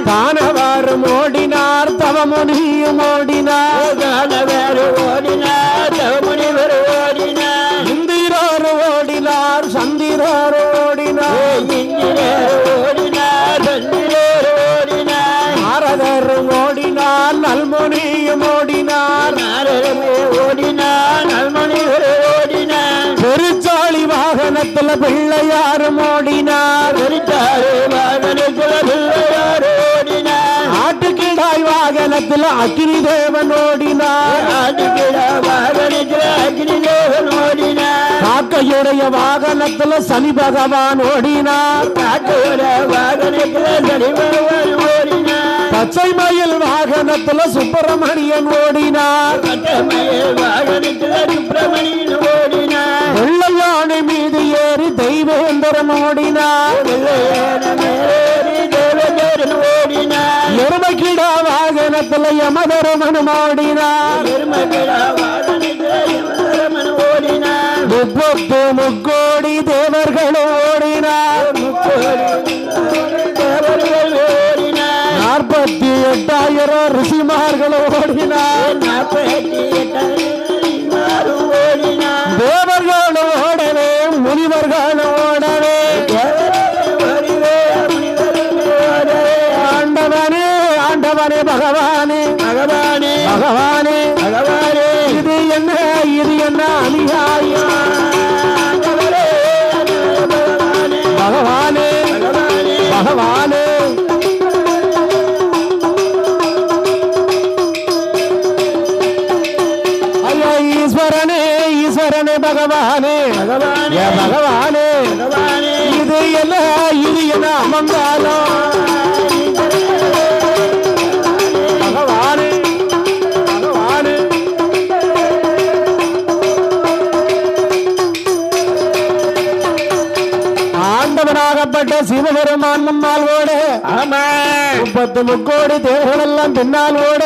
தானவாரும் ஓடினார் தவமுனியும் ஓடினார் தானவாரும் ஓடினார் தவமுனிவர் ஓடினார் இந்திரர் ஓடினார் சந்திரர் ஓடினார் இந்திரர் ஓடினார் சந்திரர் ஓடினார் நாரதர் ஓடினார் நல்முனியும் ஓடினார் நாரதமே ஓடினார் நல்முனிவர் ஓடினார் பெருச்சாளி வாகனத்துல பிள்ளையாரும் ஓடினார் பெருச்சாளி வாகனத்துல பிள்ளையார் ஓடினார் ஆட்டுக்கிடாய் வாகனத்துல அக்னி தேவன் ஓடினார் ஆட்டுக்கிடா வாகனத்துல அக்னி தேவன் ஓடினார் காக்கையுடைய வாகனத்துல சனி பகவான் ஓடினார் காக்கையுடைய வாகனத்துல சனி பகவான் ஓடினார் பச்சை மயில் வாகனத்துல சுப்பிரமணியன் ஓடினார் பச்சை மயில் வாகனத்துல சுப்பிரமணியன் ஓடினார் வெள்ளை யானை மீது ஏறி தெய்வேந்திரன் ஓடினார் எருமைக்கிடா வாகனத்துல யமதர்மன் ஓடினார் முப்பத்து முக்கோடி தேவர்கள் ஓடினார் 48,000 ரிஷிமார்கள் ஓடினார் தேவர்கள் ஓடவே முனிவர்கள் ஓடவே ஆண்டவனே ஆண்டவனே பகவானே பகவானே பகவானே பகவானே இது என்ன அநியாயம் பகவானே பகவானே ஐயா ஈஸ்வரனே ஈஸ்வரனே பகவானே பகவானே பகவானே பகவானே இது என்ன அமங்காலம் பகவானே பகவானே ஆண்டவனாகப்பட்ட சிவபெருமான் முன்னால் ஓட 30 முக்கோடி தேவர்கள் எல்லாம் பின்னால் ஓட